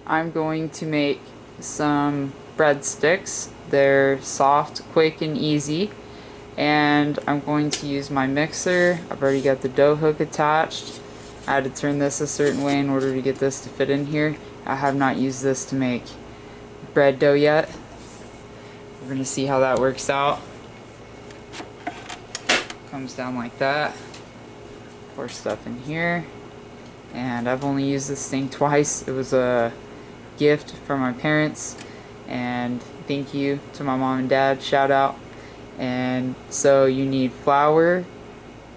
I'm going to make some breadsticks. They're soft, quick, and easy. And I'm going to use my mixer. I've already got the dough hook attached. I had to turn this a certain way in order to get this to fit in here. I have not used this to make bread dough yet. We're going to see how that works out. Comes down like that. Pour stuff in here. And I've only used this thing twice. It was a gift from my parents. And thank you to my mom and dad. Shout out. And so you need flour,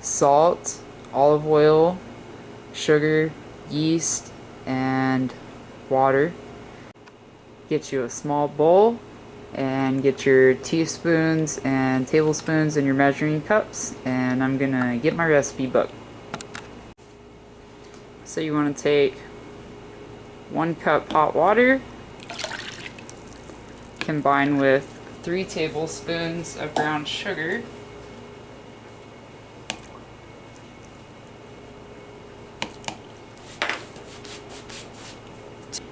salt, olive oil, sugar, yeast, and water. Get you a small bowl and get your teaspoons and tablespoons and your measuring cups, and I'm gonna get my recipe book. So you want to take 1 cup hot water, combine with 3 tablespoons of brown sugar,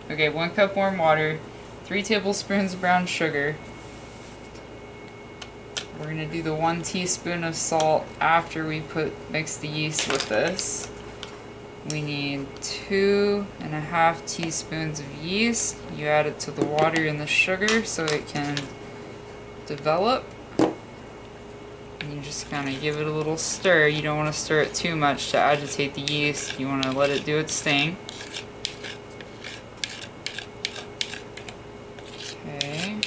okay, 1 cup warm water, 3 tablespoons of brown sugar. We're going to do the 1 teaspoon of salt after we mix the yeast with this. We need 2.5 teaspoons of yeast. You add it to the water and the sugar so it can develop. And you just kind of give it a little stir. You don't want to stir it too much to agitate the yeast. You want to let it do its thing. Okay.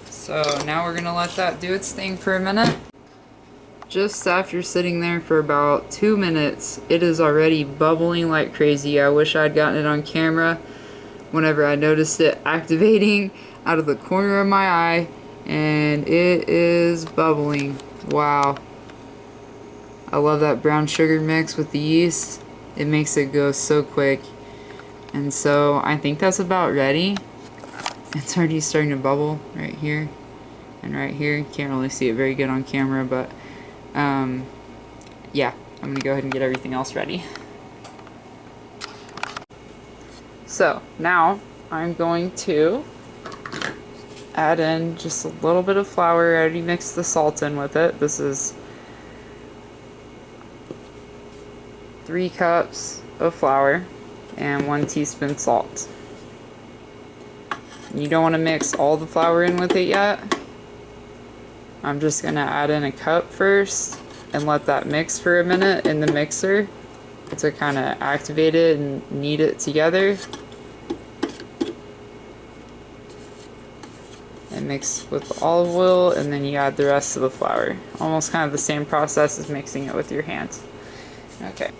So now we're gonna let that do its thing for a minute. Just after sitting there for about 2 minutes, it is already bubbling like crazy. I wish I'd gotten it on camera whenever I noticed it activating out of the corner of my eye, and it is bubbling. Wow. I love that brown sugar mix with the yeast. It makes it go so quick. And so I think that's about ready. It's already starting to bubble right here and right here. Can't really see it very good on camera, but yeah, I'm gonna go ahead and get everything else ready. So now I'm going to add in just a little bit of flour. I already mixed the salt in with it. This is 3 cups of flour and 1 teaspoon salt. You don't want to mix all the flour in with it yet. I'm just going to add in a cup first and let that mix for a minute in the mixer to kind of activate it and knead it together. And mix with olive oil, and then you add the rest of the flour. Almost kind of the same process as mixing it with your hands. Okay.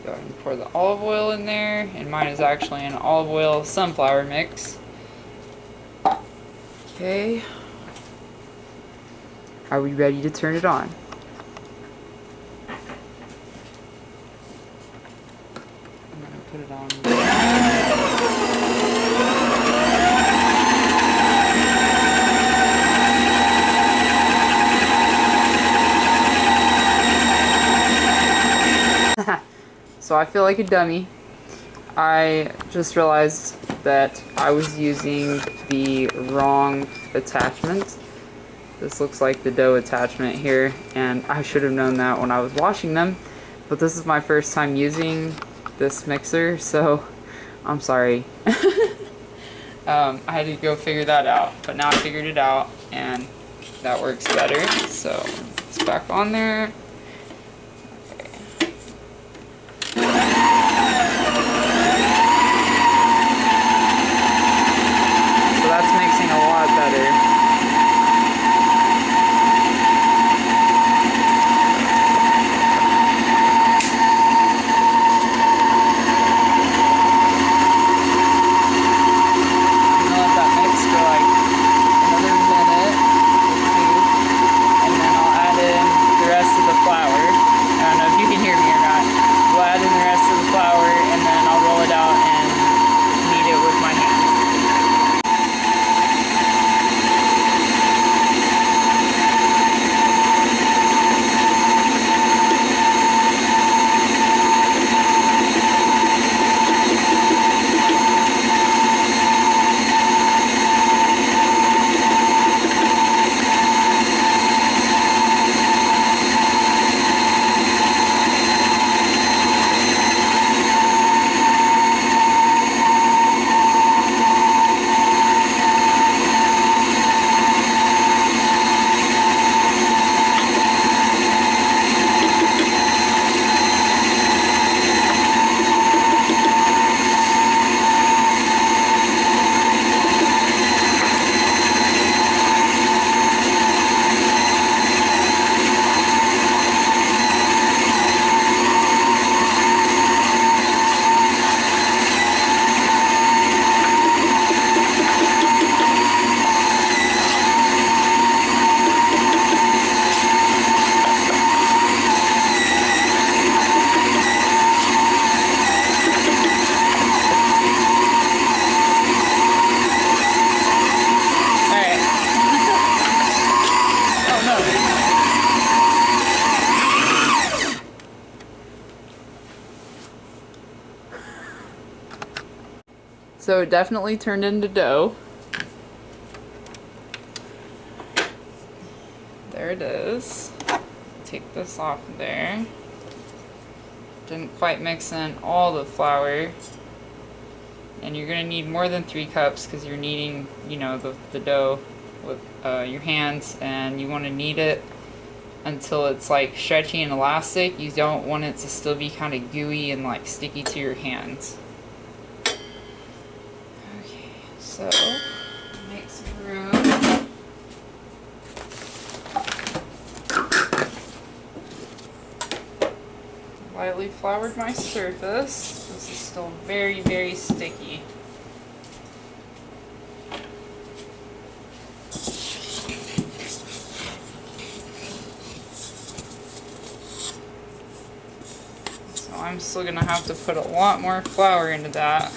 Go ahead and pour the olive oil in there, and mine is actually an olive oil sunflower mix. Okay. Are we ready to turn it on? I'm gonna put it on. So I feel like a dummy. I just realized that I was using the wrong attachment. This looks like the dough attachment here, and I should have known that when I was washing them, but this is my first time using this mixer, so I'm sorry. I had to go figure that out, but now I figured it out, and that works better. So it's back on there. So it definitely turned into dough. There it is. Take this off there. Didn't quite mix in all the flour. And you're gonna need more than 3 cups because you're kneading, you know, the dough with your hands, and you want to knead it until it's like stretchy and elastic. You don't want it to still be kind of gooey and like sticky to your hands. Okay, so make some room. Lightly floured my surface. This is still very, very sticky. So I'm still gonna have to put a lot more flour into that.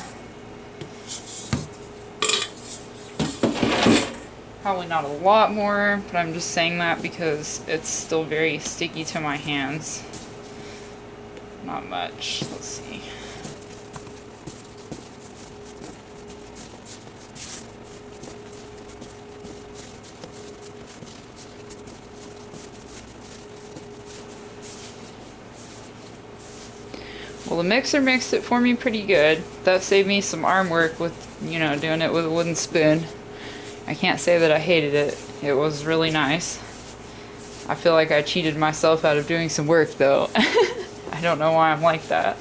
Probably not a lot more, but I'm just saying that because it's still very sticky to my hands. Not much. Let's see. Well, the mixer mixed it for me pretty good. That saved me some arm work with, you know, doing it with a wooden spoon. I can't say that I hated it. It was really nice. I feel like I cheated myself out of doing some work though. I don't know why I'm like that.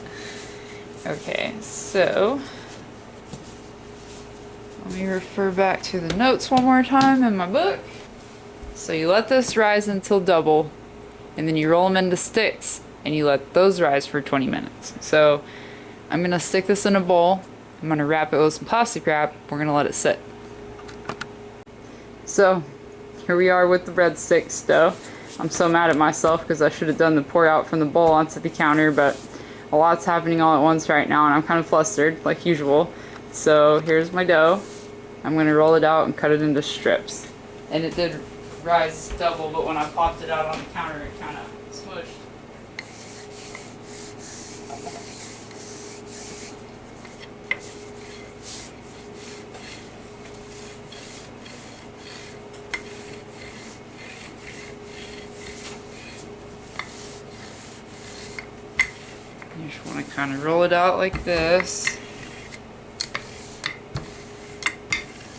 Okay, so let me refer back to the notes one more time in my book. So you let this rise until double, and then you roll them into sticks, and you let those rise for 20 minutes. So I'm gonna stick this in a bowl. I'm gonna wrap it with some plastic wrap. We're gonna let it sit. So here we are with the breadsticks dough. I'm so mad at myself because I should have done the pour out from the bowl onto the counter, but a lot's happening all at once right now and I'm kind of flustered like usual. So here's my dough. I'm going to roll it out and cut it into strips. And it did rise double, but when I popped it out on the counter it kind of smushed. You just want to kind of roll it out like this.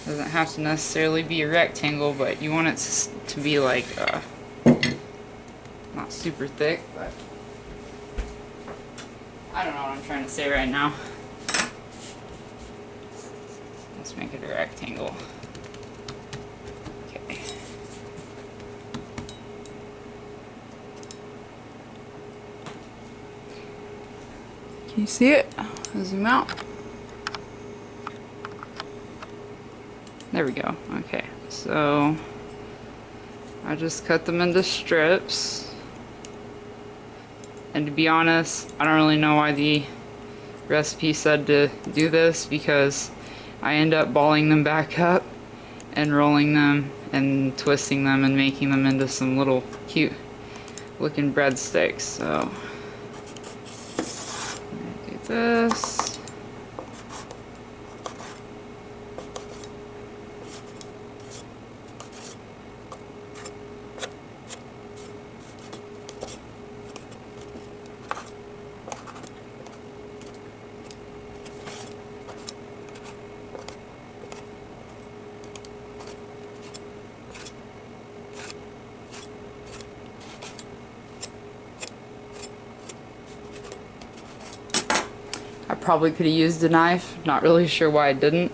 Doesn't have to necessarily be a rectangle, but you want it to be like not super thick, but I don't know what I'm trying to say right now. Let's make it a rectangle. Okay. Can you see it? I'll zoom out. There we go. Okay, so I just cut them into strips. And to be honest, I don't really know why the recipe said to do this, because I end up balling them back up and rolling them and twisting them and making them into some little cute looking breadsticks. So do this. I probably could have used a knife, not really sure why I didn't.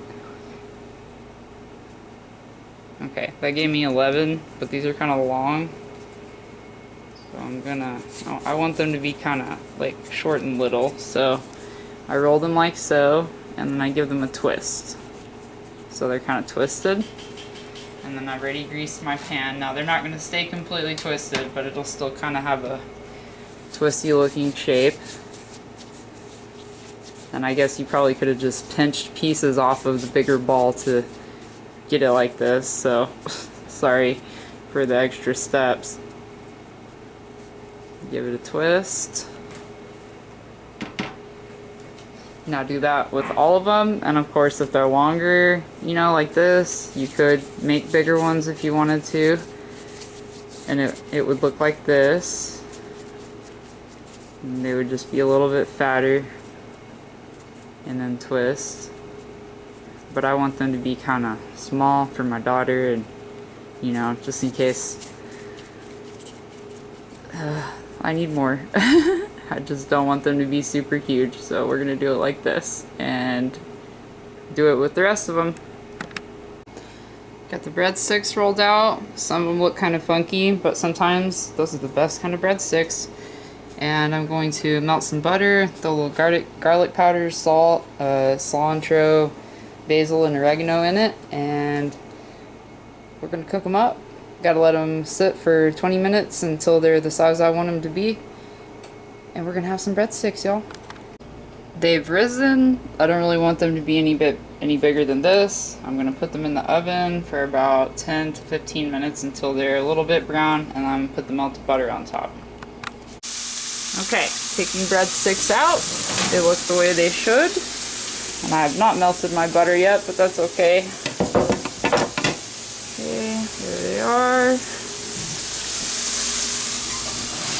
Okay, that gave me 11, but these are kind of long. So I'm gonna, I want them to be kind of like short and little, so I roll them like so, and then I give them a twist. So they're kind of twisted. And then I already greased my pan. Now they're not gonna stay completely twisted, but it'll still kind of have a twisty looking shape. And I guess you probably could have just pinched pieces off of the bigger ball to get it like this, so sorry for the extra steps. Give it a twist. Now do that with all of them, and of course if they're longer, you know, like this, you could make bigger ones if you wanted to, and it would look like this, and they would just be a little bit fatter, and then twist. But I want them to be kind of small for my daughter, and you know, just in case I need more. I just don't want them to be super huge, so we're gonna do it like this and do it with the rest of them. Got the breadsticks rolled out. Some of them look kind of funky, but sometimes those are the best kind of breadsticks. And I'm going to melt some butter, throw a little garlic powder, salt, cilantro, basil, and oregano in it, and we're gonna cook them up. Gotta let them sit for 20 minutes until they're the size I want them to be. And we're gonna have some breadsticks, y'all. They've risen. I don't really want them to be any bigger than this. I'm gonna put them in the oven for about 10 to 15 minutes until they're a little bit brown, and I'm gonna put the melted butter on top. Okay, taking breadsticks out. They look the way they should. And I have not melted my butter yet, but that's okay. Okay, here they are.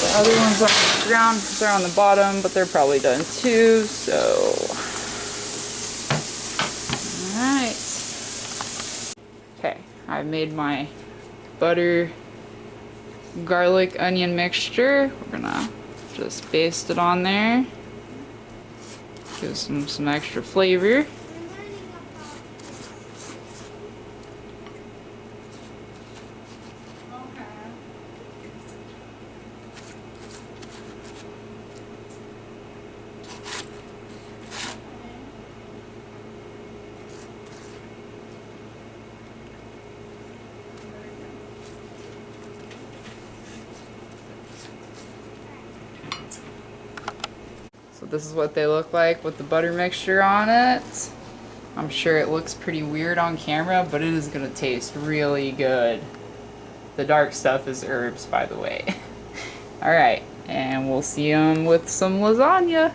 The other ones are on the ground because they're on the bottom, but they're probably done too, so. Alright. Okay, I've made my butter, garlic, onion mixture. We're gonna just baste it on there. Give some extra flavor. So this is what they look like with the butter mixture on it. I'm sure it looks pretty weird on camera, but it is gonna taste really good. The dark stuff is herbs, by the way. Alright, and we'll see them with some lasagna.